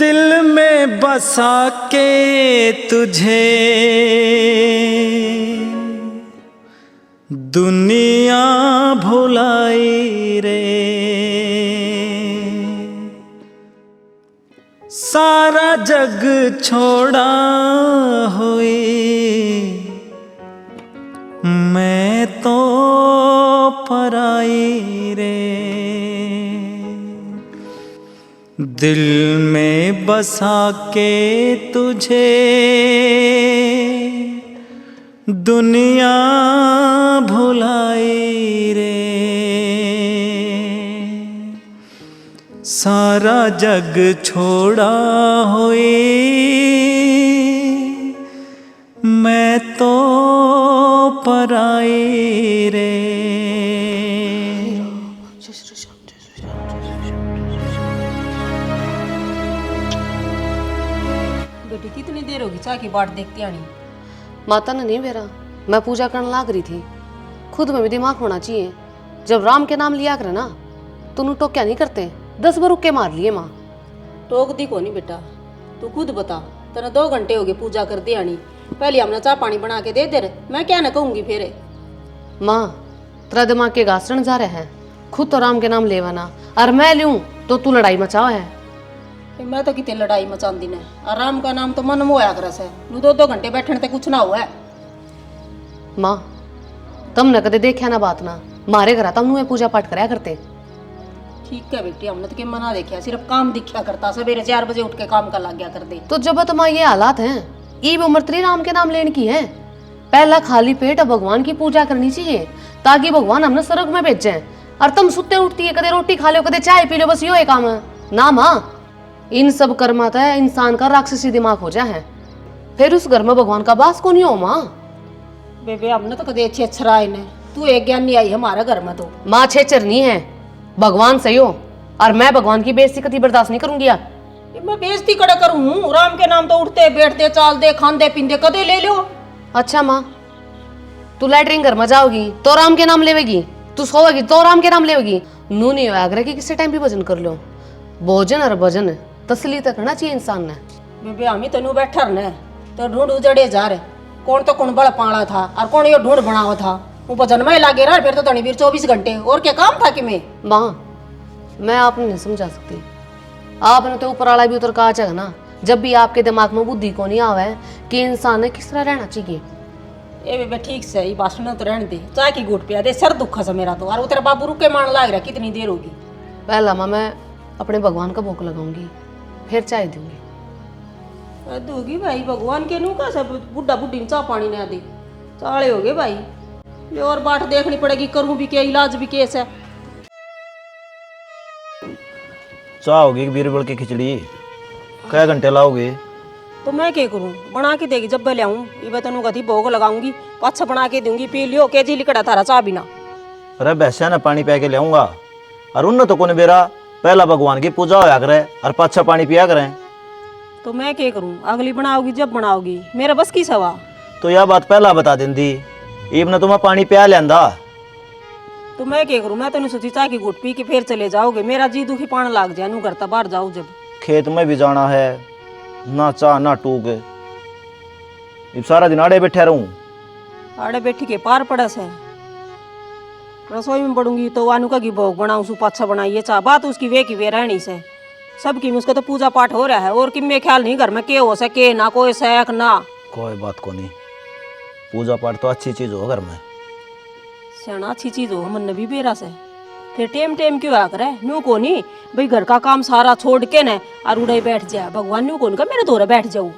दिल में बसा के तुझे दुनिया भुलाई रे, सारा जग छोड़ा हुई मैं तो पराई रे। दिल में बसा के तुझे दुनिया भुलाई रे, सारा जग छोड़ा हुई मैं तो पराई रे। बेटी कितनी देर होगी चाय की बाट देखती आनी? माता ने नहीं मेरा, मैं पूजा करने लाग रही थी। खुद में भी दिमाग होना चाहिए। जब राम के नाम लिया करे ना तो नु टोक क्या नहीं करते, 10 बार रुके मार लिए माँ। टोक दी को नहीं बेटा, तू खुद बता। तेरा 2 घंटे हो गए पूजा कर दी आनी, पहले हमने चाय पानी बना के दे दे, मैं क्या ना कहूंगी फिर। माँ तेरा दिमाग के घासण जा रहे हैं, खुद तो राम के नाम लेवाना और मैं लूं तो तू लड़ाई मचाओ है। मैं तो कितनी लड़ाई मचांदी ने, आराम का नाम तो मन मोया करस है, 2-2 घंटे बैठने ते कुछ ना हुआ है। माँ तुमने कदे देखा ना बात ना, मारे घर तुम पूजा पाठ कराया करते। ठीक है बेटी, हमने तो क्या मना देखा, सिर्फ काम दिखा करता, सवेरे 4 बजे उठ के काम कर लग गया कर दे। तो जब तुम्हारे ये हालात हैं, ईब उम्र तेरी राम के नाम लेने की है। पहला खाली पेट भगवान की पूजा करनी चाहिए ताकि भगवान हमने स्वर्ग में भेजे। और तुम सुते उठती है, कदे रोटी खा लो कदे चाय पी लो, बस यो है काम है ना माँ। इन सब कर्मात है इंसान का राक्षसी दिमाग हो जाए है, फिर उस घर में भगवान का वास को नहीं हो माँ। बेबे हमने तो कदे अच्छे अच्छराए ने, तू एक ज्ञान नहीं आई हमारे घर में। तो माँ छेचर नहीं है, भगवान सही हो और मैं भगवान की बेइज्जती कभी बर्दाश्त नहीं करूंगी। यार मैं बेइज्जती कड़ा करूं? राम के नाम तो उठते बैठते चालते खांदे पींदे कदे ले लो। अच्छा माँ तू लैटरिन घर में जाओगी तो राम के नाम लेवेगी, तू सोएगी तो राम के नाम लेवेगी। नू नहीं आग्रह की किसी टाइम भी भजन कर लो। भोजन और भजन तसली तक करना चाहिए इंसान ने। बेबे हमी तनु बैठा रहने तो ढूंढ उजड़े जा रहे, कौन तो कौन बड़ा पाड़ा था और कौन ये ढूंढ बनावा था। वो भजन में लागे रहा, फिर तो तनी वीर 24 घंटे और क्या काम था कि मैं। माँ मैं आपने नहीं समझा सकती, आपने तो ऊपर वाला भी उतर कहा चाहे ना। जब भी आपके दिमाग में बुद्धि को नहीं आवे कि इंसान ने किस तरह रहना चाहिए। ए बेबे ठीक से ये बात तो रहने दे, चाय की घूट पिया दे, सर दुखा सा मेरा तो। और तेरा बाबू रुके मान लाग रहा, कितनी देर होगी? पहला माँ मैं अपने भगवान का भोग लगाऊंगी, फिर चाय दूंगी। दूंगी भाई भगवान के नू का सब बुढ़ा बुढ़ी चाह पानी ना दे, चाले हो गए भाई। ये और बाट देखनी पड़ेगी, करूं भी क्या, इलाज भी केस है। चाह होगी बीरबल की खिचड़ी, कै घंटे लाओगे? तो मैं क्या करूं, बना के देगी जब मैं ले आऊं। ये बतनू कथी भोग लगाऊंगी, पाछा बना के दूंगी, पी लियो। के जी लिकड़ा थारा चाह बिना। अरे भैंसा ना पानी पी के लाऊंगा, और उन तो कौन बेरा पहला भगवान की पूजा होया करे और पाछा पानी पिया करें। तो मैं क्या करूं, अगली बनाओगी जब बनाओगी, मेरा बस की सवा। तो यह बात पहला बता देंदी, इब ने तुम्हें पानी पिया लेंदा। तो मैं क्या करूं, मैं तो नहीं सोची चाय की घुट पी के फिर चले जाओगे, मेरा जी दुखी पान लाग जाए, नू करता बाहर जाओ। जब खेत में भी जाना है, ना चाह ना टूक, इब सारा दिन आड़े बैठे रहूं। आड़े बैठी के पार पड़स है। रसोई में पड़ूंगी तो वानू का की भोग बनाऊं, सु पाछा बनाइए चाह, बात उसकी वे की वे रहनी से सबकी। उसका तो पूजा पाठ हो रहा है, और कि मैं ख्याल नहीं घर में के हो सके ना कोई सैक ना कोई बात को नहीं, पूजा पाठ तो अच्छी चीज हो घर में। सियाना अच्छी चीज हो, मन भी बेरा से फिर टेम टेम क्यों आ करे। नू को नहीं भाई घर का काम सारा छोड़ के न और उड़े बैठ जाए, भगवान नू कौन का मेरे दौरे बैठ जाऊं।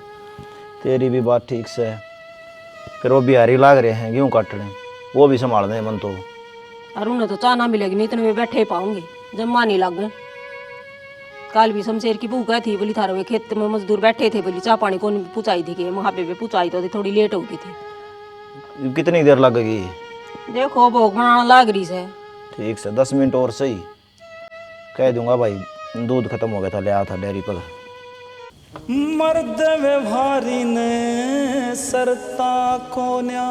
तेरी भी बात ठीक से है, फिर वो बिहारी लाग रहे हैं गेहूँ काटने, वो भी संभाल रहे मन तो। और उन्हें तो चाह ना मिलेगी, नहीं तो मैं बैठे ही पाऊंगी, जम्मा नहीं लग गए। कल भी शमशेर की बहू गई थी, बोली थारे वे खेत में मजदूर बैठे थे, बोली चाह पानी कौन पूछाई थी कि वहाँ पे पूछाई तो थोड़ी लेट हो गई थी। कितनी देर लगेगी? देखो भोग बनाना लाग रही से। ठीक से 10 मिनट और सही कह दूंगा भाई, दूध खत्म हो गया था, ले आया था डेयरी पर। मर्द व्यवहारी ने सरता कोन्या।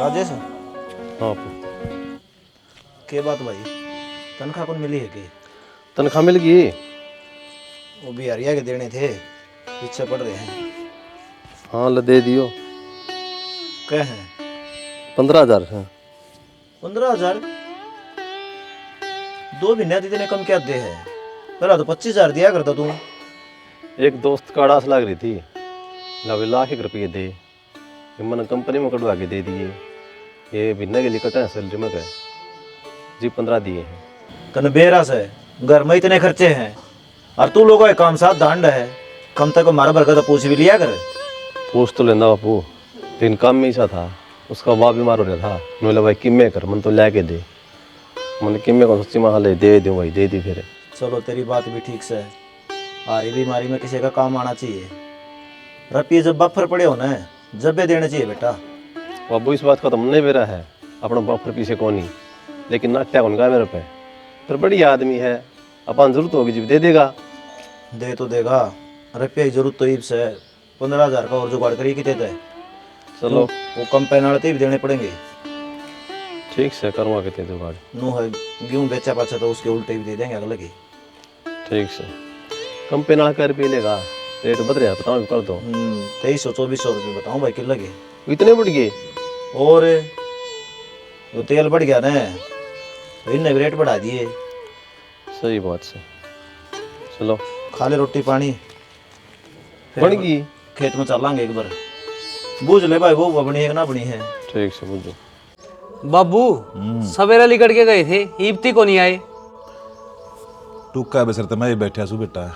राजेश हाँ के बात भाई, तनख्वाह कौन मिली है कि? तनख्वाह मिल गई? वो बिहारिया के देने थे, पीछे पड़ रहे हैं। हाँ ले दे दियो। क्या है? 15,000 है। 15,000? 2 महीने इतने कम क्या दे है? पहला तो 25,000 दिया करता तू। एक दोस्त का आड़ास लग रही थी, नबे लाख एक रुपये दे, ये मैंने कंपनी में कटवा के दे दिए। ये महीने के लिए कटा है सैलरी में गए जी, 15 दिए हैं। कन बेरास है, घर में इतने खर्चे हैं और तू लोगों का काम साथ दांड है, कम तक हमारा बरकत पूछ भी लिया कर। पूछ तो लेना बापू, लेकिन काम में ऐसा था, उसका बाप बीमार हो रहा था। मैंने बोला भाई किम्मे कर, मन तो ला के दे। मैंने किम्मे को सच्ची महा ले दे दूँ भाई, दे दी फिर। चलो तेरी बात भी ठीक से है, हारी बीमारी में किसी का काम आना चाहिए। रुपये जब बफर पड़े हो ना, जब भी देने चाहिए बेटा। बाबू इस बात का तो मन नहीं बेरा है, अपना बफर पीछे कौन नहीं, लेकिन नाट्या कौन का मेरे पे। फिर बड़ी आदमी है, अपन जरूरत होगी जब दे देगा। दे तो देगा, रुपये की जरूरत तो ईब से 15,000 का और जुगाड़ करिए कि देते। चलो वो कम पेनाल्टी भी देने पड़ेंगे। ठीक से करवा के दे जुगाड़। नू है गेहूँ बेचा पाचा तो उसके उल्टे भी दे देंगे अगले की। ठीक से कम पे ना कर पी लेगा, रेट बद रहा बताओ कर दो। 2300-2400 रुपये बताऊँ भाई किलो के। इतने बढ़ गए? और वो तेल बढ़ गया ना, तो इनने भी रेट बढ़ा दिए। सही बात से। चलो खा ले रोटी पानी, बन गई। खेत में चलांगे एक बार, बूझ ले भाई वो बनी है कि ना बनी है। ठीक से बुझो। बाबू सवेरा लिकड़ के गए थे, ईबती को नहीं आए। टूका बेसर तो मैं ही बैठा सू बेटा।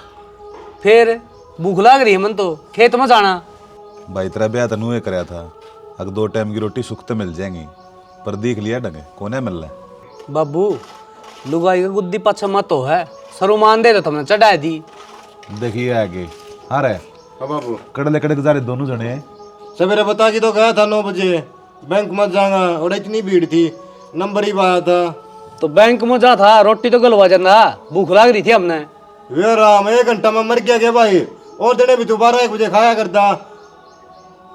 फिर भूख लाग रही है मन तो, खेत में जाना। भाई तेरा ब्याह तनु ये कराया था, अगर 2 टाइम की रोटी सुख तो मिल जाएंगी, पर देख लिया डंगे कोने मिल रहा है। बाबू लुगाई का गुद्दी पछा मत हो है, सरुमान दे तो तुमने चढ़ा दी। देखिए आगे हाँ रे बाबू कड़ले कड़े गुजारे दोनों जने। सवेरे बता के तो गया था 9 बजे, बैंक मत जाऊंगा और इतनी भीड़ थी, नंबर ही पाया था। तो बैंक में जा था, रोटी तो गलवा जाना, भूख लाग रही थी हमने। वे राम 1 घंटा में मर गया क्या भाई, और दिन भी तू 12-1 बजे खाया करता।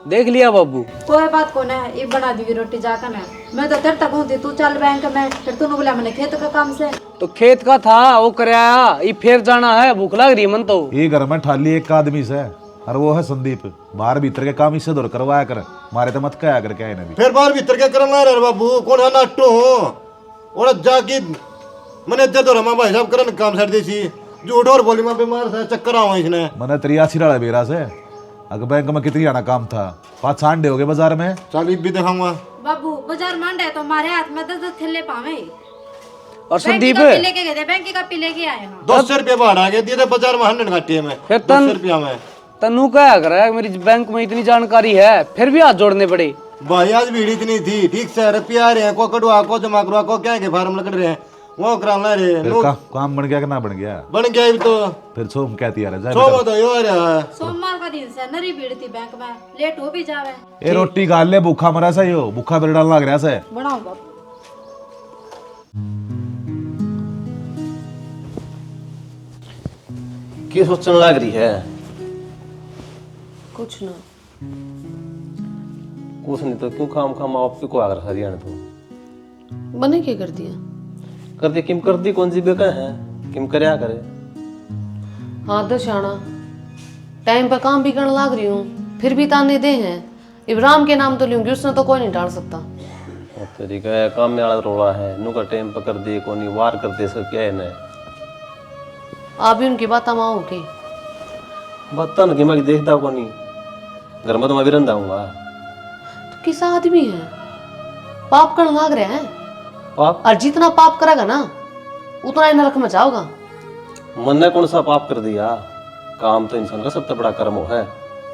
देख लिया बाबू। कोई बात को ना, ये बना दी रोटी जाकर ना। मैं तो तेरे तक हूँ थी, तू चल बैंक में, फिर तूने बोला मैंने खेत का काम से। तो खेत का था वो कराया, ये फिर जाना है, भूख लाग रही है मन तो। ये घर में ठाली एक आदमी से, और वो है संदीप। बाहर भीतर के काम इससे दूर करवाया कर, मारे तो मत कहा कर क्या है भी। फिर बाहर भीतर क्या करना रे बाबू, कौन है नाटो हो और जाके मैंने दे दो रमा भाई साहब करन काम कर दी सी, झूठ और बोली मैं बीमार था, चक्कर आवा इसने। मैंने 83 डाला बेरा से, अगर बैंक में कितनी आना काम था, 5 सांडे हो गए बाजार में। चालीस भी दिखाऊंगा बाबू बाजार मांडा है तो हमारे हाथ में 10 थैले पावे। और संदीप लेके गए थे, बैंक का पी लेके आए हैं। 200 रुपये भाड़ा के दिए थे बाजार में 100 घाटे में, फिर 200 रुपया में। तनु क्या कर मेरी बैंक में इतनी जानकारी है, फिर भी हाथ जोड़ने पड़े। भाई आज भीड़ इतनी थी, ठीक से रुपया आ रहे हैं, को कटवा को जमा करवा को क्या के फार्म लग रहे हैं, वो कराना रहे। फिर काम बन गया कि ना बन गया? बन गया भी तो फिर सोम कहती यार जाए सो तो यो आ रहा है। सोमवार का दिन से नरी भीड़ थी बैंक में, लेट हो भी जावे। ए रोटी गाल ले, भूखा मरा सा यो, भूखा बेर डाल लग रहा से। बनाओ बाबू। क्या सोचने लग रही है? कुछ ना। कुछ नहीं तो क्यों खाम खाम आप को आकर हरियाणा तुम बने क्या कर दिया? कर दी किम कर दी, कौन सी बेका है किम करया करे। हाँ दशाना टाइम पर काम भी करने लग रही हूँ, फिर भी ताने दे हैं। इब्राहिम के नाम तो लूंगी, उसने तो कोई नहीं डाल सकता। तरीका है काम में आला रोड़ा है, नु का टाइम पर कर दे कोनी वार कर दे, सब क्या है ना। आप भी उनकी बात माओ की बता ना कि मैं देखता कोनी, घर में तो मैं भी रहता हूँगा। तो किस आदमी है, पाप करने लग रहे हैं। पाप? और जितना पाप करेगा ना उतना ही नरक में जाओगा। मन ने कौन सा पाप कर दिया, काम तो इंसान का सबसे बड़ा कर्म है,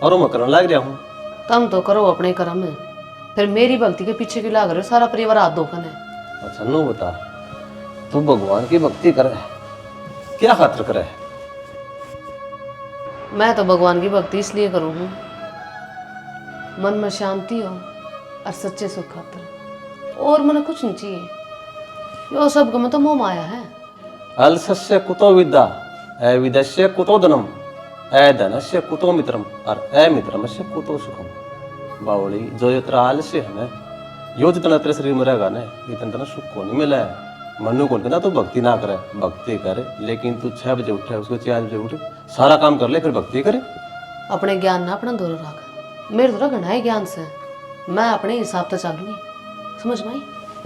और मैं करने लग रहा हूँ। कम तो करो अपने कर्म में, फिर मेरी भक्ति के पीछे क्यों लग रहे हो? सारा परिवार हाथ धोखन है। अच्छा नो बता, तू भगवान की भक्ति करे क्या खातिर करे? मैं तो भगवान की भक्ति इसलिए करूँ हूँ मन में शांति हो और सच्चे सुख खातिर, और मन कुछ नहीं चाहिए। यो सब में तो मोह माया है। अलसस्य कुतो विद्या अविद्यस्य कुतो धनम अधनस्य कुतो मित्रम और अमित्रमस्य कुतो सुखम। बावली जो यत्र आलस्य है ना, यो जितना तेरे शरीर में रहेगा ना, इतना सुख को नहीं मिला है। मनु को ना तो भक्ति ना करे, भक्ति करे, लेकिन तू 6 बजे उठे, उसको 4 बजे उठे, सारा काम कर ले फिर भक्ति करे। अपने ज्ञान ना अपना दूर रख। मेरे तो घना है ज्ञान से, मैं अपने हिसाब से चलूंगी, समझ में आई?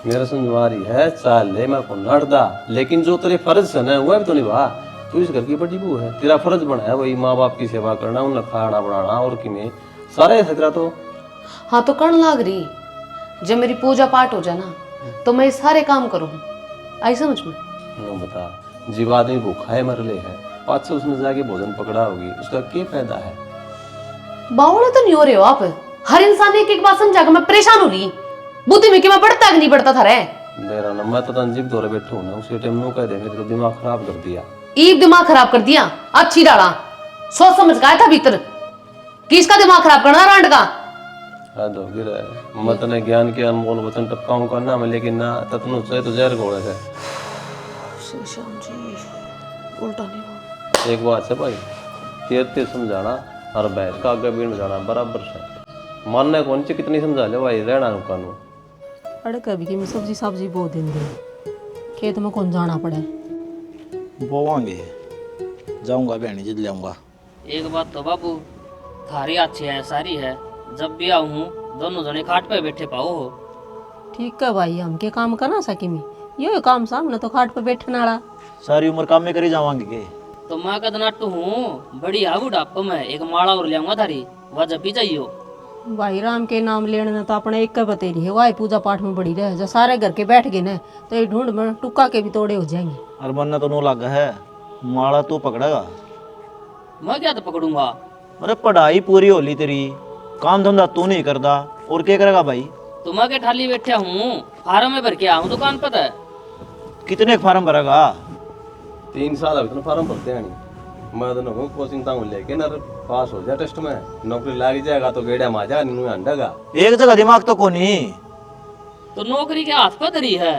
मेरा समझवारी है चाल ले, मैं को नड़दा, लेकिन जो तेरे फर्ज है ना वह भी तो निभा। तू इस घर की बड़ी बहू है, तेरा फर्ज बना है वही माँ बाप की सेवा करना, उन्हें खाना बनाना और किमें सारे तेरा तो। हाँ तो कर्ण लाग रही, जब मेरी पूजा पाठ हो जाए ना तो मैं ये सारे काम करूँ, आई समझ में? बता, जीव आदमी भूखा है मर ले है, पाँच से उसने जाके भोजन पकड़ा होगी, उसका क्या फायदा है? बावड़े तो नहीं हो रहे हो आप। हर इंसान एक एक बात समझा कर मैं परेशान हो रही। बुद्धि में कि मैं बढ़ता कि नहीं बढ़ता था रे। मेरा ना मैं तो तंजीब दौरे बैठू ना, उसी टाइम नो कह दे मेरे तो दिमाग खराब कर दिया। ईब दिमाग खराब कर दिया, अच्छी डाला सोच समझ का आया था भीतर, किसका दिमाग खराब करना रांड का? हद हो गिरा मत ने ज्ञान के अनमोल वचन टपकाऊं करना मैं, लेकिन ना ततनु से तो जहर घोड़े है। श्याम जी उल्टा नहीं। एक बात है भाई, तेरे समझाना और बैठ का आगे बीन जाना बराबर से, मानने कौन सी कितनी समझा ले भाई, रहना कानून। अरे कभी की मैं सब्जी सब्जी बो दिन दे, खेत में कौन जाना पड़े? बोवांगे, जाऊंगा बहनी जिद लाऊंगा। एक बात तो बाबू थारी अच्छी है सारी है, जब भी आऊँ दोनों जने खाट पे बैठे पाओ हो। ठीक है भाई, हम के काम करना सकी में ये काम सामने तो खाट पे बैठने वाला। सारी उम्र काम में करी जावांगे के। तो मैं कद नाटू हूँ बड़ी आगू डाप में एक माला और ले आऊंगा थारी, वह जब भी जाइयो। भाई राम के नाम लेने न तो अपने एक बतेरी है, वाई पूजा पाठ में बड़ी रहे। जब सारे घर के बैठ गए ना तो ये ढूंढ में टुक्का के भी तोड़े हो जाएंगे। और मन तो नो लगा है, माला तू पकड़ेगा? मैं क्या तो पकड़ूंगा? अरे पढ़ाई पूरी होली तेरी, काम धंधा तू नहीं करता और क्या करेगा भाई? तो मैं के ठाली बैठा हूँ, फार्म में भर के आऊँ दुकान पर है। कितने फार्म भरेगा? 3 साल अभी तो फार्म भरते हैं नहीं, मैं तो नो कोचिंग ताऊं लेके ना पास हो जाए टेस्ट में, नौकरी लाग जाएगा तो गेड़ा मा जाएगा नीनू अंडेगा। एक जगह दिमाग तो कोनी। तो नौकरी के हाथ पर धरी है,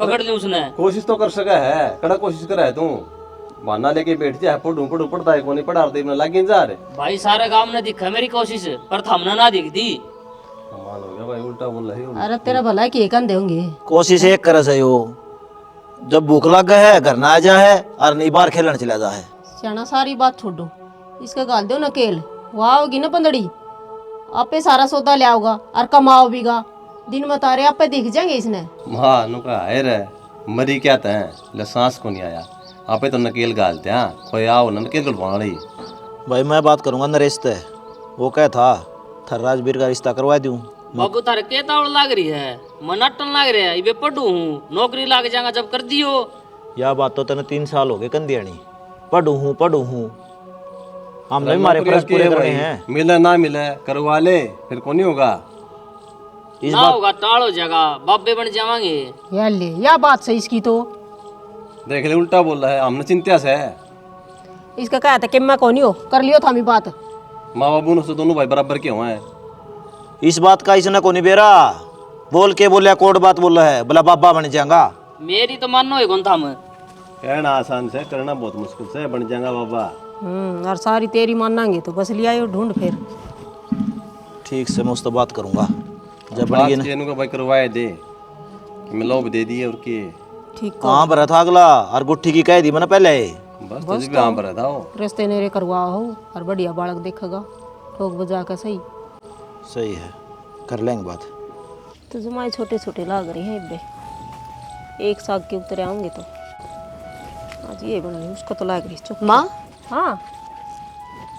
पकड़ ली उसने। कोशिश तो कर सका है, कड़ा कोशिश करा है तू, बहाना लेके बैठ जाए पढ़ू पढ़ू पढ़ता है कोनी पढ़ा दे लागे जा रे। भाई सारे गांव ने दिखा मेरी कोशिश, पर थमना ना दिख दी। कमाल हो गया भाई, उल्टा बोल रही हूँ। अरे तेरा भला की एक देंगे। कोशिश एक करे से हो, जब भूख लग गया है घर ना आ जा है और नहीं बाहर खेलने चला जा है। सियाना सारी बात छोड़ो, इसका गाल दो नकेल, वहाँ होगी ना पंदड़ी, आपे सारा सौदा ले आओगा और कमाओ बीगा, दिन में तारे आपे दिख जाएंगे इसने। मां नु का है रे, मरी क्या तै ले सांस को नहीं आया, आपे तो नकेल गालते हैं, कोई आओ ना नकेल गलवाना रही। भाई मैं बात करूंगा नरेश से, वो क्या था थर राजवीर का रिश्ता करवा दूं। बाबू तारे के तावड़ लाग रही है, मनाटन लाग रहा है, इबे पढ़ू हूँ, नौकरी लाग जाएगा जब कर दियो। यह बात तो तेने 3 साल हो गए कंदियानी, पढ़ू हूँ हमने भी हमारे फर्ज पूरे करने हैं। मिले ना मिले करवा ले, फिर कौन नहीं होगा। इस ना बात होगा टाल हो जाएगा, बाबे बन जावांगे। यार ले या बात सही इसकी तो, देख ले उल्टा बोल रहा है, हमने चिंता से है। इसका क्या था कि मैं कौन हो कर लियो था मी बात। माँ बाबू ने दोनों भाई बराबर क्यों हैं? इस बात का इसने को नहीं बेरा, बोल के बोलिया कोड बात बोल रहा है, बोला बाबा बन जाएगा। मेरी तो मानो है कौन था मैं, कहना आसान से करना बहुत मुश्किल से, बन जाएगा बाबा। और सारी तेरी मानांगे तो बस लिया ढूंढ फिर। ठीक से मैं उससे बात करूंगा जब बन बात गई ना। के भाई करवाए दे, मैं लोभ दे दिए और के ठीक हाँ भरा था अगला, और गुट्ठी की कह दी मैंने पहले। बस तुझे भी हाँ भरा था वो। रस्ते नेरे करवा हो और बढ़िया बालक देखेगा, ठोक बजा कर सही। सही है, कर लेंगे बात। तो जमाए छोटे छोटे लाग रहे हैं इब्बे, एक साग के उतरे आऊंगे तो आज ये बनाई उसको तो लाग रही चुप। माँ हाँ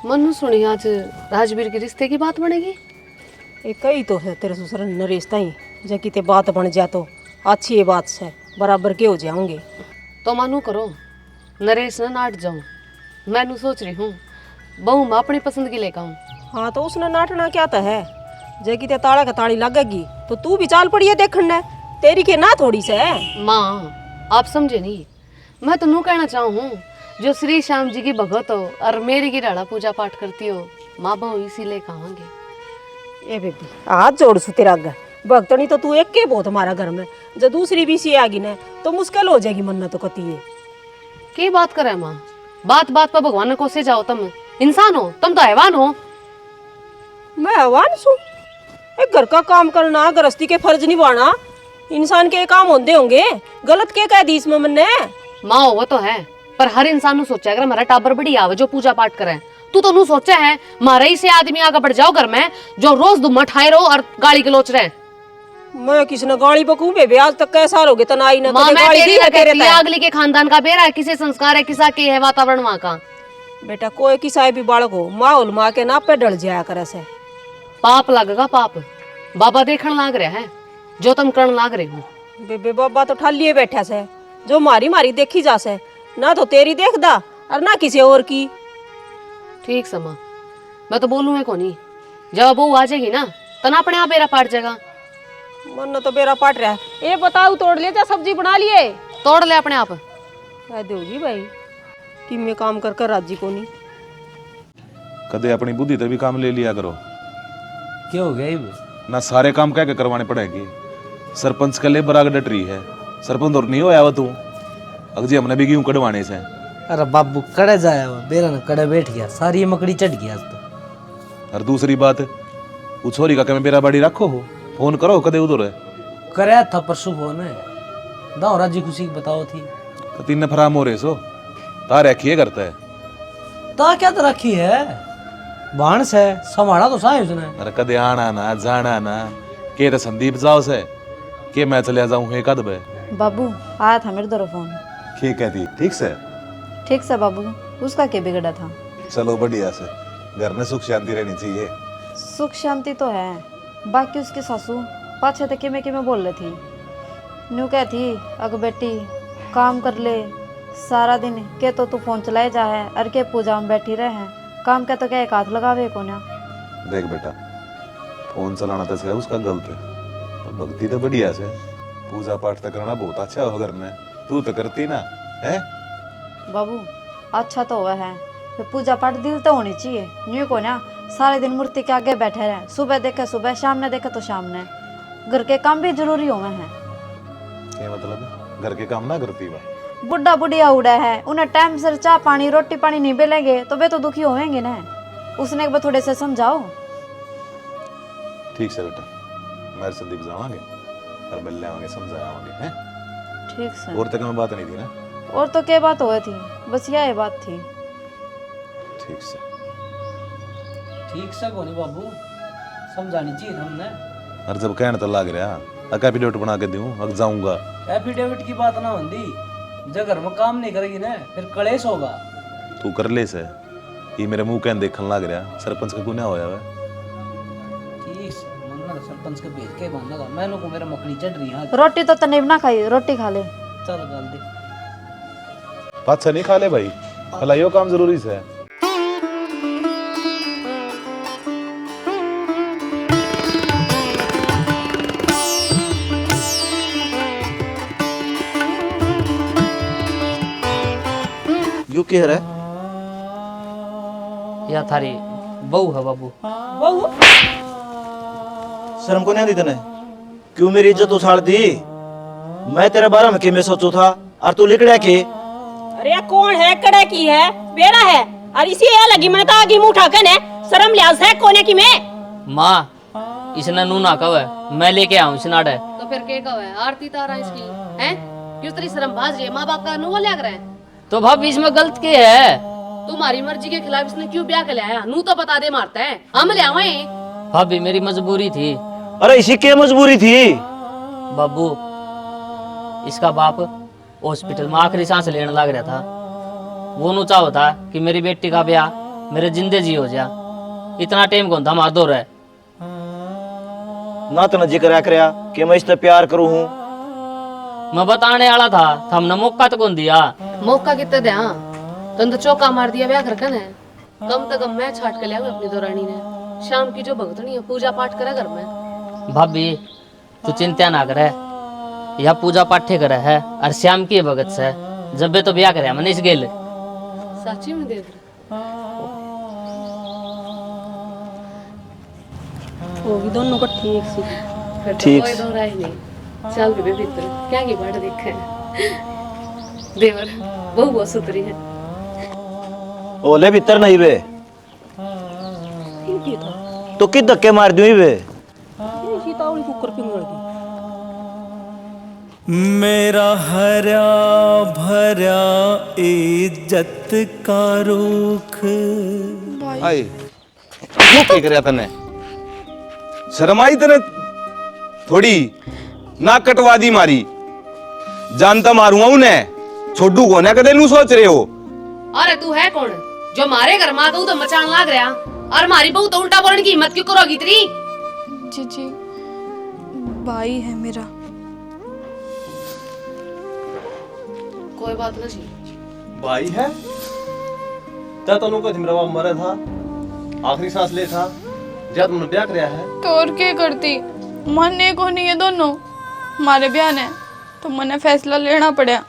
मनु सुनी आज राजवीर के रिश्ते की बात बनेगी। एक कई तो है तेरे ससुर नरेश ताई, जब किते बात बन जा तो अच्छी ये बात से बराबर के हो जाओगे। तो मानू करो नरेश न नाट जाऊं, मैनू सोच रही हूँ बहू मैं अपनी पसंद की लेकर आऊँ। हाँ तो उसने नाटना क्या तो है, जब किते ताड़ा का ताड़ी लगेगी तो तू भी चाल पड़ी है देखने, तेरी के ना थोड़ी से है। माँ आप समझे नहीं, मैं तो नू कहना चाहूँ जो श्री श्याम जी की भगत हो और मेरी की राड़ा पूजा पाठ करती हो, माँ बहू इसी ले कहांगे। ए बेबी हाथ जोड़ सु तेरा आगे, भक्तनी तो तू एक के बहुत हमारा घर में, जब दूसरी भी सी आगी ना तो मुश्किल हो जाएगी मनना तो कती है। की बात करे माँ, बात बात पर भगवान को से जाओ, तुम इंसान हो तुम तो हैवान हो। मैं हैवान सू? एक घर का काम करना, गृहस्थी के फर्ज निभाना इंसान के काम होंगे होंगे, गलत के कह दी इसमें मैंने। माँ वो तो है, पर हर इंसान नु सोचा अगर हमारा टाबर बड़ी आवे जो पूजा पाठ करे। तू तो नु सोचा है मारा ही से आदमी आगे बढ़ जाओ घर में जो रोज दुम्मा ठाए रहो और गाली गलोच रहे। मैं किसने गाली बकूं बे आज तक कैसा रहोगे तनाई ना मां कदे मैं गाली तेरी दी है तेरे है अगली के खानदान का बेरा है, किसे संस्कार है, किसा के है वातावरण वहां का। बेटा कोई किसा भी बालक हो माहौल माँ के ना पे डल जाया करे से। पाप लगेगा पाप। बाबा देखण लाग रहा है जो तुम करण लाग रहे हो। बेबे बाबा तो ठालिए बैठा से जो मारी मारी देखी जा से ना तो तेरी देखदा और ना किसी और की। ठीक समा मैं तो बोलूँ है कोनी जब वो आ जाएगी ना तना अपने आप बेरा पाट जाएगा। मन तो बेरा पाट रहा है। ये बताओ तोड़ ले जा सब्जी बना लिए तोड़ ले अपने आप। देव जी भाई कि मैं काम कर कर राजी को नहीं। कदे अपनी बुद्धि ते भी काम ले लिया करो। क्या हो गया ये? ना सारे काम कह के करवाने पड़ेंगे। सरपंच के लिए बराग डट रही है। सरपंच और नहीं होया वो तू अगजी हमने भी क्यों कड़वाने से। अरे बाबू कड़े जाया वो बेरा न कड़े बैठ गया सारी मकड़ी चढ़ गया आज तो। और दूसरी बात वो छोरी का क्या बेरा बाड़ी रखो हो फोन करो कदे उधर है कराया था परसों फोन है दाओ राजी खुशी बताओ थी तीन ने फराम हो रहे सो ता रखिए करता है ता क्या तो रखी है बाणस है संभाला तो साहे उसने। अरे कदे आना ना जाना ना के तो संदीप जाओ से के मैं चले जाऊं है कद बे। बाबू आया था मेरे तरफ फोन। ठीक है थी ठीक से ठीक से बाबू उसका क्या बिगड़ा था। चलो बढ़िया से घर में सुख शांति रहनी चाहिए। सुख शांति तो है बाकी उसकी सासू पाछे तक किमें बोल रही थी न्यू कह थी अगर बेटी काम कर ले सारा दिन के तो तू फोन चलाए जा है और के पूजा में बैठी रहे हैं काम का तो क्या एक हाथ लगावे को ना। देख बेटा फोन चलाना तो है उसका गलत है और भक्ति तो बढ़िया से पूजा पाठ तो करना बहुत अच्छा हो घर में तू तो करती ना है। बाबू अच्छा तो हुआ है फिर पूजा पाठ दिल तो होनी चाहिए न्यू को ना सारे दिन मूर्ति के आगे बैठे रहे सुबह देखे सुबह शाम ने देखे तो शाम ने घर के काम भी जरूरी हुए हैं। ये मतलब घर के काम ना करती वह बुढ़ा बुढ़िया उड़ा है उन्हें टाइम से चाय पानी रोटी पानी नहीं मिलेंगे तो वे तो दुखी होंगे ना उसने एक बार थोड़े से समझाओ। ठीक से बेटा मैं संदीप जावांगे और मिल लेवांगे समझावांगे हैं। ठीक से और तक में बात नहीं थी ना और तो क्या बात हुई थी बस यही बात थी। ठीक से ठीक से कोनी बाबू समझानी चाहिए हमने। और जब कहने तो लाग रहा एफिडेविट बना के दूं अब जाऊंगा। एफिडेविट की बात ना होंदी जब घर में काम नहीं करेगी ना फिर कलेश होगा। तू कर ले से ये मेरे मुंह कहन देखने लग रहा सरपंच का गुनाह होया है। ठीक से मन्ना सरपंच के भेज के बनना का मैं को मेरा मकड़ी चढ़ रही है। रोटी तो तने ना खाई रोटी खा ले चल गल दे पाछा नहीं खा ले भाई भलाइयो काम जरूरी से। यू कह रहा या थारी बहू है बाबू। शर्म को नहीं आती तने क्यों मेरी इज्जत उछाड़ दी। मैं तेरे बारे में किमें सोचू था और तू लिखड़ा के। अरे कौन है कड़े की है बेरा है और इसी ये लगी मैंने तो आगे मुंह उठा के ने शर्म लिहाज है कोने की मैं। माँ इसने नू ना कव मैं लेके आऊं इसनाड़ है। तो फिर के कहो है आरती तारा इसकी हैं क्यों तेरी शर्म बाज है माँ बाप का नुआ लग रहा है। तो भाभी इसमें गलत के है। तुम्हारी मर्जी के खिलाफ इसने क्यों ब्याह के लाया नू तो बता दे मारता है हम ले आवे। भाभी मेरी मजबूरी थी। अरे इसी के मजबूरी थी बाबू इसका बाप हॉस्पिटल में आखिरी सांस लेने लग रहा था वो नु चाहो था कि मेरी बेटी का ब्याह मेरे जिंदे जी हो जा इतना टाइम कौन था मार दो रहा ना तो जिक्र करया कि मैं इससे प्यार करूं हूं। मैं बताने वाला था हमने मौका तो कौन दिया। मौका कितने दे तुम तो चौका मार दिया ब्याह करके ने कम से कम मैं छाट के लिया अपनी दौरानी ने शाम की जो भगतनी है पूजा पाठ करे घर में। भाभी तू चिंता ना करे यह पूजा पाठ करे है और श्याम की भगत से जब तो ब्याह करे मनीष गेल सच्ची में देख होगी दोनों को ठीक सी फिर तो ठीक। कोई दो राय नहीं चल के भीतर क्या की बाट देखे देवर बहु बहुत सुतरी है। ओले भीतर नहीं वे ठीक था तो कि धक्के मार दूं वे। सीतावली कुकर पिंगल की मेरा हरा भरा इज्जत का रुख। आए वो क्या कर रहा तने? शर्म आई तने थोड़ी? ना कटवा दी मारी, जानता मारूंगा उन्हें, छोड़ू को ना कदे नू सोच रहे हो? अरे तू है कौन जो मारे घर माँ कहू तो मचान लाग रहा, और मारी बहू तो उल्टा बोलने की हिम्मत क्यों करोगी इतनी? जी भाई है मेरा। कोई बात ना जी। भाई है ता तनु को थिमरवा मरे था, आखिरी सांस ले था, जब तुमने ब्याह कराया है तो और क्या करती, मानने को नहीं है दोनों हमारे ब्याह ने, तो मैंने फैसला लेना पड़ा।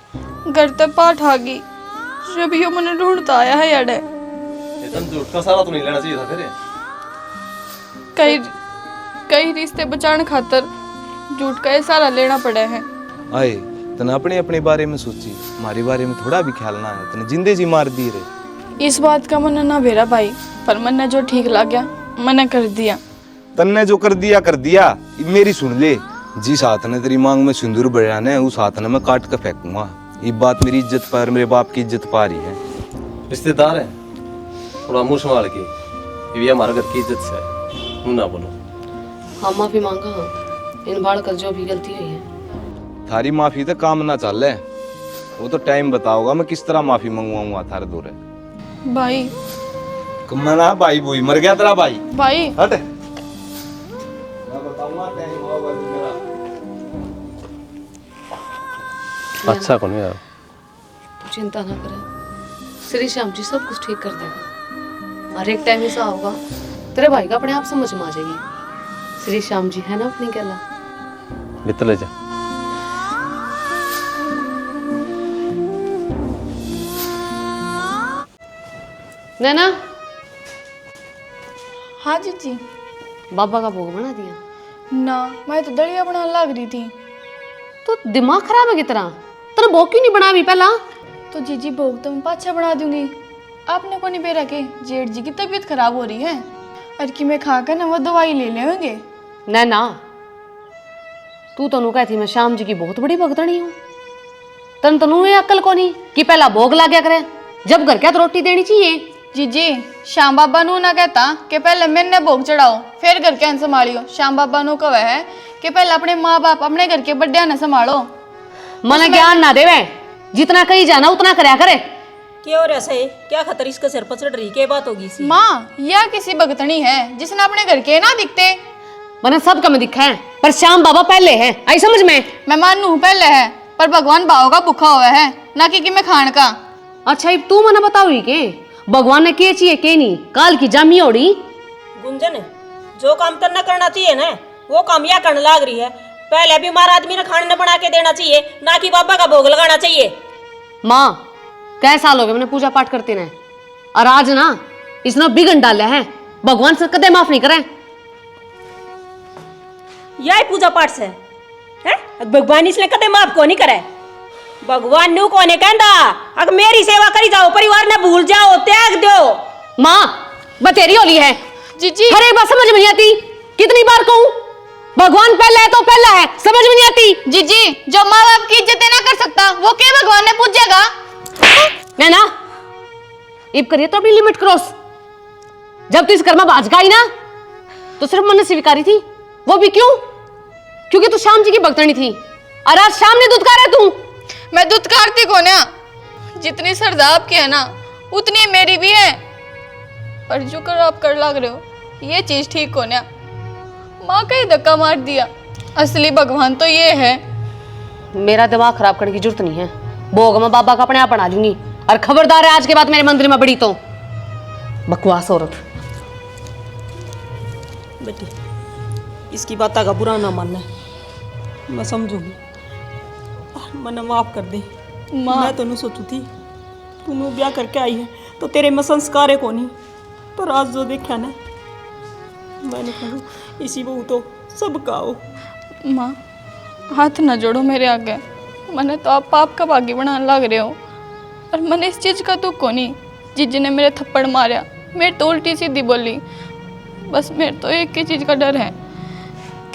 घर तक पाठ आ गई, जब यो मैंने ढूंढता आया है याडे। ये तन झूठ का सारा तो नहीं लेना चाहिए था तेरे। कई रिश्ते बचाने खातर झूठ का ये सारा लेना पड़ा है। आए तने अपने अपने बारे में सोची, हमारे बारे में थोड़ा भी ख्याल ना है। तने जिंदे जी मार दी रे। इस बात का मन ना भेरा भाई, पर मन जो ठीक लग गया मैंने कर दिया। तन्ने जो कर दिया, मेरी सुन ले। जिस हाथ ने तेरी मांग में सिंदूर बढ़ा ने, उस हाथ ने मैं काट कर फेंकूंगा। ये बात मेरी इज्जत पर, मेरे बाप की इज्जत पा रही है। रिश्तेदार है, थोड़ा मुंह संभाल के, ये भी हमारे घर की इज्जत से है, मुंह ना बोलो। हम माफी मांगा हाँ, इन बाढ़ कर जो भी गलती हुई है। थारी माफी तो काम ना चल है, वो तो टाइम बताओगा मैं किस तरह माफी मंगवाऊंगा थारे दूर। भाई मना भाई बोई मर गया तेरा भाई। भाई हट, मैं बताऊंगा टाइम होगा तो मेरा। अच्छा कौन यार, तू चिंता ना करे, श्री श्याम जी सब कुछ ठीक कर देगा। और एक टाइम ऐसा होगा तेरे भाई का अपने आप समझ में आ जाएगी। श्री श्याम जी है ना अपनी कहला। भीतर ले जा। नैना, हाँ जीजी। बाबा का भोग बना दिया ना, मैं तो दलिया बनाने लग रही थी। तो दिमाग खराब है की तरह, तेरा भोग क्यों नहीं बना भी पहला? तो जीजी भोग तो मैं पाछा बना दूंगी, आपने को नहीं बेरा के जेठ जी की तबीयत खराब हो रही है, और कि मैं खाकर ना वो दवाई ले लेंगे। नैना, तू तनु कहती मैं श्याम जी की बहुत बड़ी भगतनी हूँ, तन तनु ये अक्ल को नहीं कि पहला भोग ला गया करे, जब घर क्या तो रोटी देनी चाहिए। जीजी श्याम बाबा नू ना कहता कि पहले मैंने भोग चढ़ाओ फिर घर के संभालियो। श्याम बाबा नू कहे है कि पहले अपने माँ बाप अपने घर के बड्डे न संभालो। मन ज्ञान ना देवे, जितना कही जाना उतना करया करे। क्या और ऐसा है, क्या खतर इसका सिर पर चढ़ रही, क्या बात होगी सी? माँ यह किसी भगतनी है जिसने अपने घर के ना दिखते। मैंने सब कम दिखा है, पर श्याम बाबा पहले है, आई समझ में? मैं मानू पहले है, पर भगवान भाव का भूखा हुआ है, ना कि मैं खान का। अच्छा अब तू मना बताओ ही के भगवान ने के चाहिए के नहीं, काल की जामी ओड़ी। गुंजन, जो काम तन्ना करना चाहिए ना वो काम या करने लाग रही है। पहले बीमार आदमी ने खाने बना के देना चाहिए, ना कि बाबा का भोग लगाना चाहिए। माँ कै साल हो गए मैंने पूजा पाठ करते ना, और आज ना इसने बिगड़ डाला है, भगवान से कदे माफ नहीं करे। यही पूजा पाठ से है, भगवान इसने कदे माफ को नहीं करे। भगवान न्यू को ने कहंदा अगर मेरी सेवा करी जाओ, परिवार ने भूल जाओ, त्याग दो। माँ बतेरी होली है जीजी, हर एक बात समझ में नहीं आती, कितनी बार कहूँ भगवान पहला है तो पहला है, समझ में नहीं आती। जीजी जो माँ बाप की इज्जत ना कर सकता वो क्या भगवान ने पूजेगा? नैना इब करिए तो अपनी लिमिट क्रॉस। जब तू इस कर्मा बाज गई ना तो सिर्फ मन ने स्वीकारी थी, वो भी क्यों? क्योंकि तू श्याम जी की भक्तनी थी, और आज श्याम ने दुत्कार है तू। मैं दुत्कारती को ना, जितनी श्रद्धा आपकी है ना उतनी मेरी भी है, पर जो कर आप कर लग रहे हो ये चीज ठीक को ना। माँ का ही धक्का मार दिया, असली भगवान तो ये है। मेरा दिमाग खराब करने की जरूरत नहीं है, भोग मैं बाबा का अपने आप बना लूंगी, और खबरदार है आज के बाद मेरे मंदिर में बड़ी तो बकवास औरत। बेटी इसकी बात का बुरा ना मानना, मैं समझूंगी, मना माफ कर दे। मैं तो नहीं सोचू थी तू ब्याह करके आई है तो तेरे में संस्कार है कोनी, पर आज जो देखा ना मैंने कहा इसी बहू तो सब गाओ। माँ हाथ ना जोड़ो मेरे आगे, मैंने तो आप पाप का भागी बनाने लग रहे हो, और मैंने इस चीज़ का दुख को नहीं। जीजी ने मेरे थप्पड़ मारा, मेरे तो उल्टी सीधी बोली, बस मेरे तो एक ही चीज़ का डर है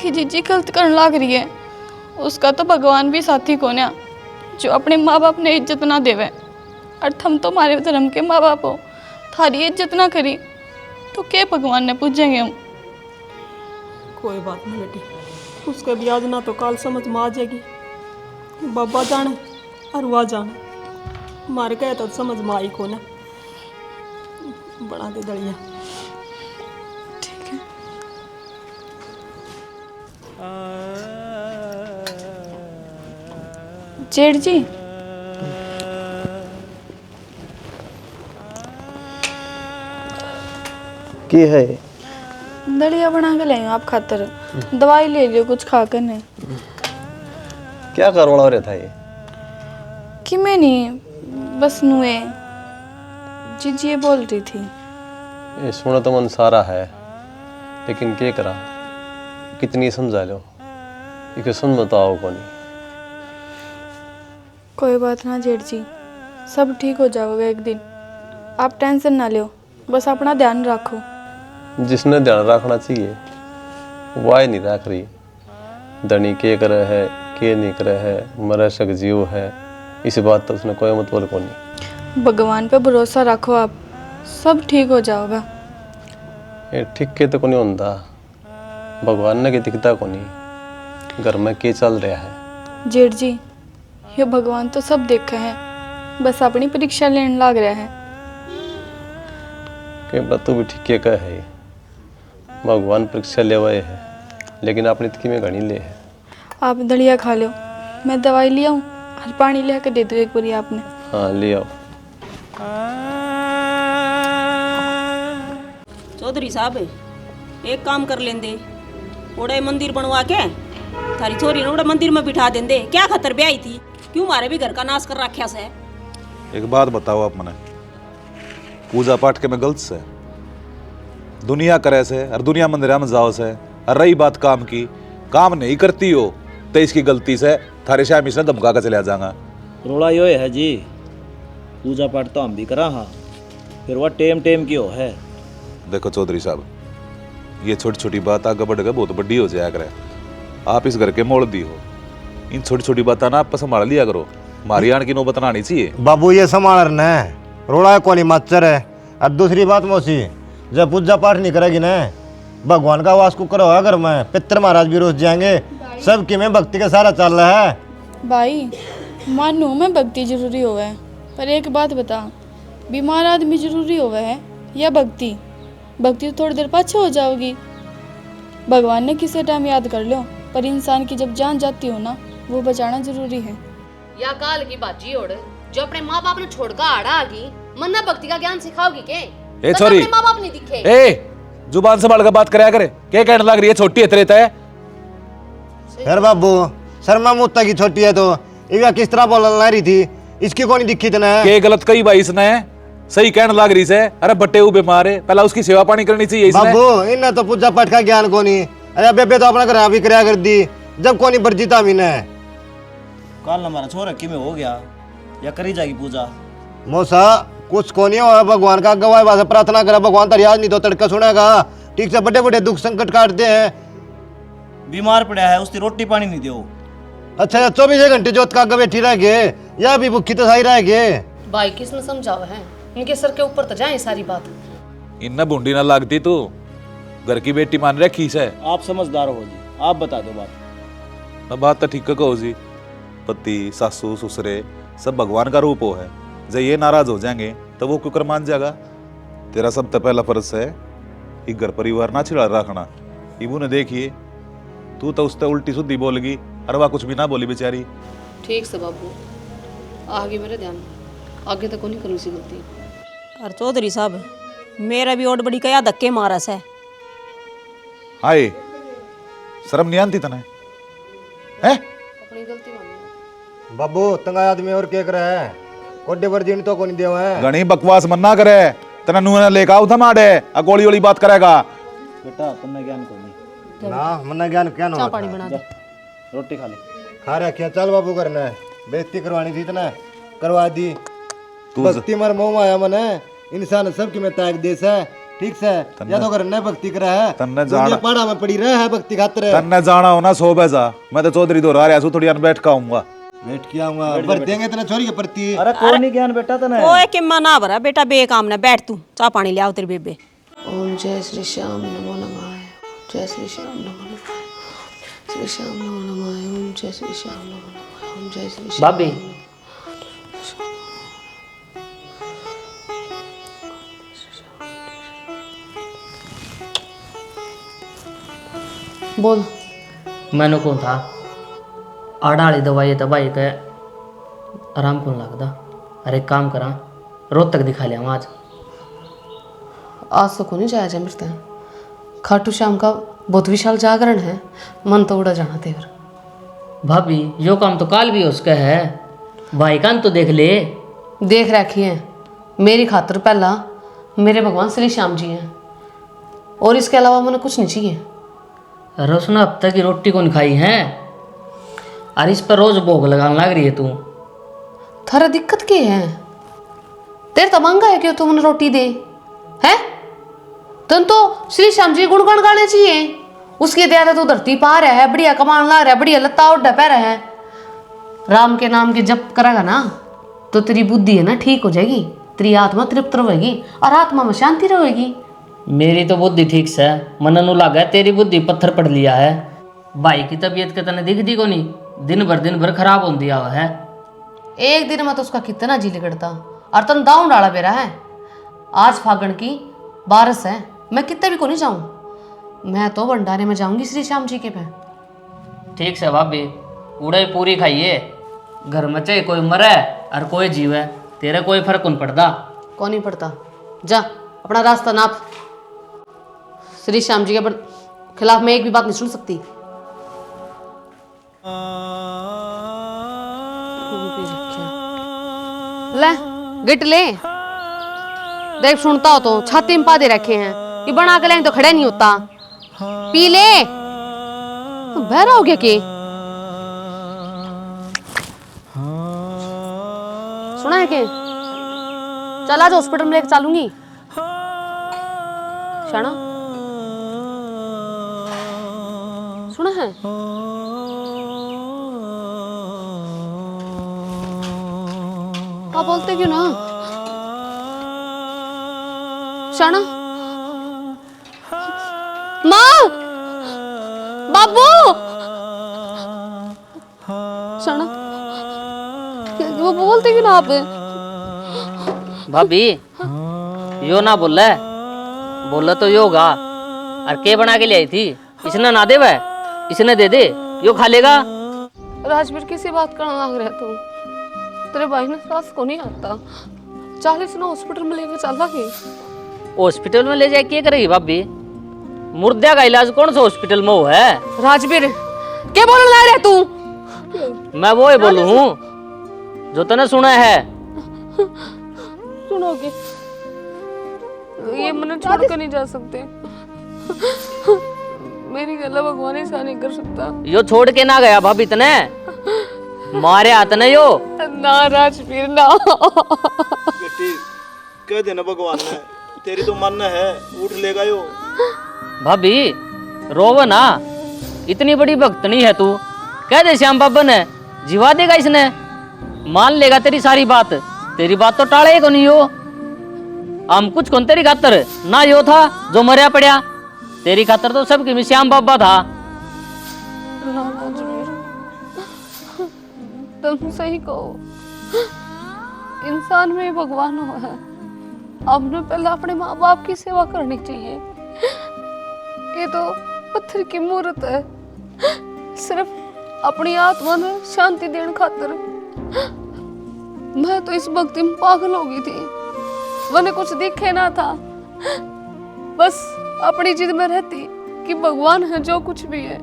कि जीजी गलत करने लग रही है, उसका तो भगवान भी साथी कोन्या जो अपने माँ बाप ने इज्जत ना देवे। और थम तो हमारे धर्म के माँ बाप हो, थारी इज्जत ना करी तो क्या भगवान ने पूछेंगे हम। कोई बात नहीं बेटी, उसके भी आज ना तो काल समझ में आ जाएगी। बाबा जाने और वह जाने, मारे कहे तो समझ में आई को ना। बना दे दलिया। जेठ जी, की है दलिया बना के ले आप खातर। दवाई ले लियो कुछ खा कर नहीं। क्या करवाना रहता है ये? कि मैं नहीं बस नुए जीजी ये बोल रही थी। ये सुना तो मन सारा है, लेकिन क्या करा, कितनी समझा लो, ये सुन बताओ को नहीं। कोई बात ना जेठ जी, सब ठीक हो जाओगे एक दिन। आप टेंशन ना लो, बस अपना ध्यान रखो। जिसने ध्यान रखना चाहिए वह नहीं रख रही। धनी के करे है के नहीं करे है, मरे शक जीव है, इस बात तो उसने कोई मतलब को नहीं। भगवान पे भरोसा रखो, आप सब ठीक हो जाओगा। ये ठीक के तो को नहीं होता, भगवान ने के दिखता को नहीं, घर में के चल रहा है। जेठ जी, ये भगवान तो सब देखे हैं, बस अपनी परीक्षा लेने लग रहा है। के बात तो भी ठीक के कह है, भगवान परीक्षा ले हुए है, लेकिन अपनी तिकी में घनी ले है। आप दलिया खा लो, मैं दवाई ले आऊँ और पानी ले कर दे दो एक बारी आपने। हाँ ले आओ। चौधरी साहब एक काम कर लेंदे, ओड़े मंदिर बनवा के थारी छोरी ने ओड़े मंदिर में बिठा देंदे। क्या खतर ब्याई थी, क्यों मारे भी घर का नाश कर रखा से। एक बात बताओ आप मने, पूजा पाठ के में गलत से दुनिया करे से और दुनिया मंदिर में जाओ से, और रही बात काम की, काम नहीं करती हो तो इसकी गलती से थारे शाम इसने धमका कर चले जाऊंगा। रोड़ा यो है जी, पूजा पाठ तो हम भी करा हाँ, फिर वह टेम टेम की हो है। देखो चौधरी साहब, ये छोटी छोटी बात आगे बढ़ गए बहुत बड़ी हो जाया करे। आप इस घर के मोड़ दी हो, इन छोटी छोटी बात ना आप संभाल लिया करो, मारी आन की नौबत आनी चाहिए। बाबू ये संभालना है, रोड़ा कोनी माचर है। और दूसरी बात मौसी, जब पूजा पाठ नहीं करेगी ना, भगवान का वास को करो घर में, पितर महाराज भी रोज जाएंगे। सबकी में भक्ति का सारा चल रहा है। भाई मानो में भक्ति जरूरी होवे है, पर एक बात बता, बीमार आदमी जरूरी होवे है या भक्ति? भक्ति तो थोड़ी देर पाछे हो जाओगी। भगवान ने किसी टाइम याद कर लो, पर इंसान की जब जान जाती हो ना, वो बचाना जरूरी है। या काल की बाजी ओढ़ जो अपने माँ बाप ने छोड़कर आड़ा आ गई, मन्ना भक्ति का ज्ञान सिखाओगी के? ए छोरी, अपने माँ बाप नहीं दिखे। ए जुबान संभाल कर बात कराया करे, क्या कहने लग रही है? छोटी है है यार बाबू, शर्मा मुत्ता की छोटी है तो इवा किस तरह बोलने ला रही थी, इसकी कौन दिखी तना? के गलत कही भाई इसने, सही कहने लग रही से। अरे बट्टे वो बीमार है, पहला उसकी सेवा पानी करनी चाहिए इसने। बाबू इन्हें तो पूजा पाठ का ज्ञान कोनी। अरे बेबे तो अपना घर भी कराया कर दी, जब कोनी बर्जिता भी ने। कल हमारा छोरा कि में हो गया या करी जाएगी पूजा? मौसा कुछ कोनी हो, भगवान का गवाह वास्ते प्रार्थना करा, भगवान तेरी आज नहीं तो तड़का सुनेगा। ठीक से बड़े बड़े दुख संकट काटते हैं। बीमार पड़ा है, उसकी रोटी पानी नहीं दो। अच्छा 24 घंटे जोत का बैठी रह गए, या भी भूखी तो सही रह गए। भाई किसने समझावा है, इनके सर के ऊपर तो जाए सारी बात। इन्ना बूंदी ना लगती तू, घर की बेटी मान रखी से। आप समझदार हो जी, आप बता दो बात। ना बात तो ठीक कहो जी, पति सासू ससुरे सब भगवान का रूप हो है। जब ये नाराज हो जाएंगे तो वो कुकर मान जाएगा। तेरा सब तो पहला फर्ज है कि घर परिवार ना छिड़ा रखना। इबू ने देखिए, तू तो उससे उल्टी सुद्धी बोलेगी, और वह कुछ भी ना बोली बेचारी। ठीक से बाबू, आगे मेरे ध्यान, आगे तक नहीं करूँ सी गलती। और चौधरी साहब मेरा भी ओड बड़ी कया धक्के मारस है। हाय शर्म नहीं आती तने है? अपनी गलती मानी। बाबू तंगा आदमी और क्या करे है, कोडे पर जीन तो कोनी देवा है। घनी बकवास मन्ना करे, तना नुना लेके आओ था माडे, अकोली वाली बात करेगा। बेटा तुमने ज्ञान को नहीं ना मन्ना ज्ञान क्या ना पानी बना दे, रोटी खा ले। खा रखिया, चल बाबू करना है, बेइज्जती करवानी थी इतना करवा दी। तू भक्ति मर मोह आया मन है, इंसान सबकी में ताक देश है। ठीक से या तो घर ने भक्ति करा है तन्ने दुनिया जाना पाड़ा में पड़ी रहा है भक्ति खातिर तन्ने जाना हो ना सो बैजा मैं तो चौधरी दो रहा सू थोड़ी बैठ का आऊंगा बैठ के आऊंगा भर देंगे इतना छोरी के प्रति। अरे कोई नहीं ज्ञान बेटा तने ओए किम्मा ना भरा बेटा बेकाम ना बैठ तू चाह पानी ले आओ तेरे बेबे। ओम जय श्री श्याम नमो नमाय। जय श्री श्याम नमो नमाय। श्री श्याम नमो नमाय। ओम जय श्री श्याम नमो नमाय। ओम जय श्री श्याम। भाभी बोल। मैंने कौन था आड़ाली दवाई दवाई के आराम कौन लगता। अरे एक काम करा रोहतक दिखा लिया आज। आज तो को नहीं जाया जाए मरते हैं। खाटू श्याम का बहुत विशाल जागरण है, मन तो उड़ा जाना तेवर। भाभी यो काम तो काल भी उसका है, भाई कान तो देख ले। देख रखी है मेरी खातर पहला मेरे भगवान श्री श्याम जी हैं और इसके अलावा मैंने कुछ नहीं चाहिए। रोशना अब तक की रोटी कौन खाई है और इस पर रोज भोग लगाने लग रही है तू। थारा दिक्कत क्या है? तेरे तो मांगा है क्यों तुमने रोटी दे है? तुम तो श्री श्याम जी गुणगान गाने चाहिए। उसकी दया तो धरती पा रहा है, बढ़िया कमान ला रहा है, बढ़िया लत्ता उड्डा पै रहा है। राम के नाम के जप करेगा ना तो तेरी बुद्धि है ना ठीक हो जाएगी, तेरी आत्मा तृप्त रहेगी और आत्मा में शांति रहेगी। मेरी तो बुद्धि ठीक से मननु लगा, तेरी बुद्धि पत्थर पड़ लिया है। भाई की तबीयत के तने दिखती को नहीं, दिन भर खराब हो दिया हुआ है। एक दिन में तो उसका कितना जी लिगड़ता और तुम दाऊ डाला बेरा है। आज फागण की बारिश है, मैं कितने भी को नहीं जाऊं, मैं तो भंडारे में जाऊंगी श्री श्याम जी के पे। ठीक से भाभी उड़े पूरी खाइए, घर में चाहे कोई मरे और कोई जीवे तेरे कोई फर्क नहीं पड़ता। कौन नहीं पड़ता, जा अपना रास्ता नाप। श्री श्याम जी के खिलाफ मैं एक भी बात नहीं सुन सकती। ले गिट ले देख, सुनता हो तो छाती में पा दे रखे हैं, ये बना के लेंगे तो खड़े नहीं होता। पी ले, बहरा हो गया कि सुना है कि चल आज हॉस्पिटल में लेकर चलूंगी। शाना सुना है? आप बोलते क्यों ना शाना? माँ, बाबू, शाना वो बोलते क्यों ना आप? भाभी यो ना बोला तो यो होगा। और के बना के ले आई थी, इसने ना दे वह, इसने दे दे, यो खा लेगा। राजवीर किसी बात करना लग रहा तू, तेरे भाई ने सास को नहीं आता, 40 ना हॉस्पिटल में लेकर चला के। हॉस्पिटल में ले जाए क्या करेगी भाभी? मुर्दा का इलाज कौन सा हॉस्पिटल में हो है? राजवीर क्या बोलने लग रहा तू? मैं वो ही बोलूं हूँ जो तूने सुना है। सुनोगे ये मैंने छोड़ कर नहीं जा सकते। मेरी गला भगवान ऐसा नहीं कर सकता। यो छोड़ के ना गया भाभी तने, मारे हाथ ने यो ना राजवीर ना। बेटी कह देना भगवान ने, तेरी तो मन है उठ लेगा यो। भाभी रोव ना, इतनी बड़ी भक्तनी है तू, कह दे श्याम बाबा ने जीवा देगा, इसने मान लेगा तेरी सारी बात। तेरी बात तो टाले को नहीं हो, हम कुछ कौन तेरी खातर ना यो था जो मरिया पड़िया, तेरी खातर तो सबकी में श्याम बाबा था। तुम सही कहो, इंसान में भगवान हुआ है। हमने पहले अपने माँ बाप की सेवा करनी चाहिए। ये तो पत्थर की मूर्त है, सिर्फ अपनी आत्मा में शांति देने खातिर। मैं तो इस भक्ति में पागल हो गई थी, मैंने कुछ दिखे ना था, बस अपनी जिद में रहती कि भगवान है जो कुछ भी है।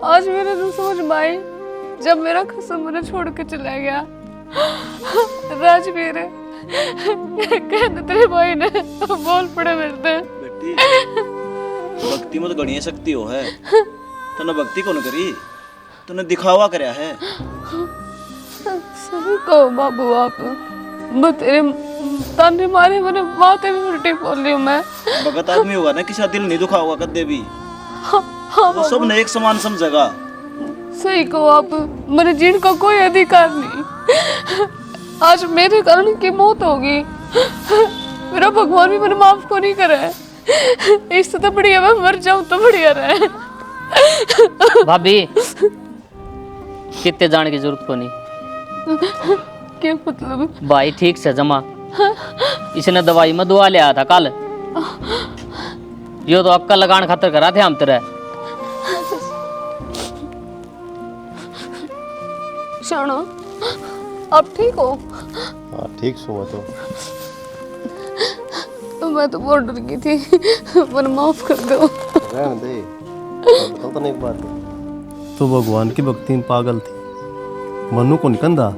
आज मेरे तो समझ में आई जब मेरा कसम मुझे छोड़ के चला गया। राजवीर कहते तेरे भाई ने बोल पड़े मिलते। बेटी भक्ति में तो गणिया शक्ति हो है, तूने भक्ति कौन करी, तूने दिखावा करया है। सही कहो बाबू आप, मैं तेरे ताने मारे मैंने बातें भी उल्टी बोल रही हूँ। मैं भगत आदमी होगा ना, किसी का दिल नहीं दुखा होगा कदे भी। वो सब ने एक समान समझेगा। सही कहो आप, मेरे जीण का कोई अधिकार नहीं। आज मेरे कारण की मौत होगी, मेरा भगवान भी मेरे माफ को नहीं करे। इससे तो बढ़िया मैं मर जाऊं तो बढ़िया रहे। भाभी कितने जाने की जरूरत को नहीं। क्या मतलब? भाई ठीक से जमा, इसने दवाई में दुआ लिया था कल, यो तो अक्कल लगान खातर करा थे हम तेरे। शाना आप ठीक हो? हाँ ठीक सो तो मैं तो बहुत डर गई थी, मुझे माफ कर दो। रहने दे, बताओ तो एक बात। तो भगवान की भक्ति में पागल थी, मनु को निकंदा।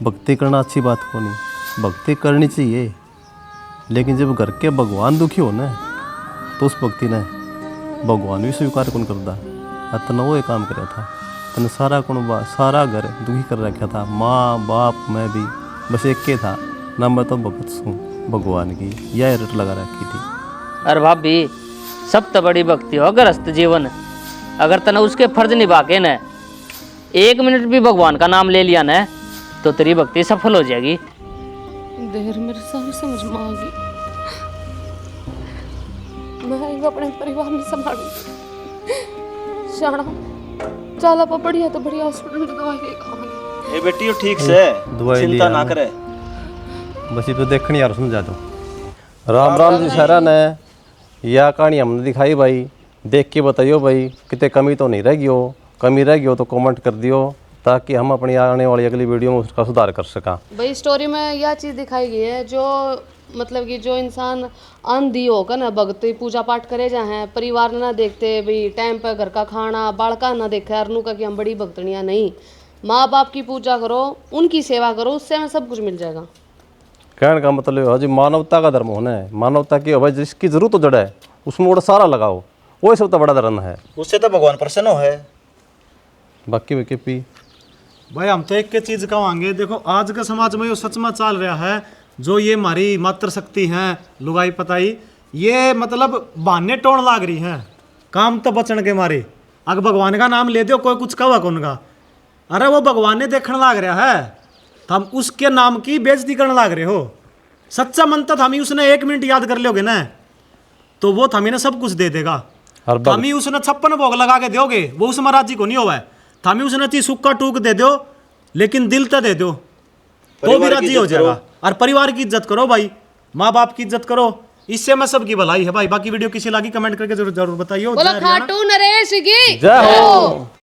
भक्ति करना अच्छी बात को नहीं, भक्ति करनी चाहिए, लेकिन जब घर के भगवान दुखी हो ना तो उस भक्ति ने भगवान भी स्वीकार कौन करता। इतना वो काम कर रहा था, तने सारा सारा घर दुखी कर रखा था, माँ बाप मैं भी, बस एक के था ना, मैं तो भगत हूँ भगवान की, यह रट लगा रखी थी। अरे भाभी सब तो बड़ी भक्ति हो गृहस्थ जीवन, अगर तने उसके फर्ज निभा के न 1 मिनट भी भगवान का नाम ले लिया न तो तेरी भक्ति सफल हो जाएगी। देर मेरे सारी समझ में आ गई, मैं अपने परिवार में संभालूंगी। शाना चल आप बढ़िया तो बढ़िया हॉस्पिटल में दवाई लेगा। ए बेटी यो ठीक से चिंता ना करे, बस ये तो देखनी यार, समझा दो। राम राम जी सारा ने यह कहानी हमने दिखाई भाई, देख के बताइयो भाई कितने कमी तो नहीं रह गई हो, कमी रह गई हो तो कमेंट कर दियो, ताकि हम अपनी आने वाली अगली वीडियो में उसका सुधार कर सका। भाई स्टोरी में यह चीज़ दिखाई गई है, जो मतलब कि जो इंसान अंधी होकर ना भक्ति पूजा पाठ करे जाए, परिवार ना देखते भाई, टाइम पर घर का खाना बालका ना देखे, अरनू का कि हम बड़ी भक्तनियाँ नहीं, माँ बाप की पूजा करो, उनकी सेवा करो, उससे हमें सब कुछ मिल जाएगा। कहने का मतलब है जी मानवता का धर्म होना है, मानवता की भाई जिसकी जरूरत जड़ा है उसमें और सारा लगाओ, वही सब तो बड़ा धर्म है, उससे तो भगवान प्रसन्न हो है। बाकी वे के पी भाई हम तो एक के चीज कहेंगे, देखो आज के समाज में ये सच में चल रहा है, जो ये हमारी मातृ शक्ति है लुगाई पताई, ये मतलब बहाने टोन लाग रही हैं काम तो बचन के मारे। अगर भगवान का नाम ले दो कोई कुछ कहा कौन का, अरे वो भगवान ने देखने लाग रहा है, तो हम उसके नाम की बेइज्जती करने लाग रहे हो। सच्चा मन तो हमें उसने 1 मिनट याद कर लोगे ना तो वो हमें सब कुछ दे देगा। हमें उसने 56 भोग लगा के दोगे, वो उसमें राजी को नहीं होगा। थामी उसने ती सुक्का टूक दे दो, लेकिन दिल तो दे दो तो भी राजी हो जाएगा। और परिवार की इज्जत करो भाई, माँ बाप की इज्जत करो, इससे मैं सबकी भलाई है भाई। बाकी वीडियो किसी लगी कमेंट करके जरूर बताइए। बोलो खाटू नरेश की जय हो।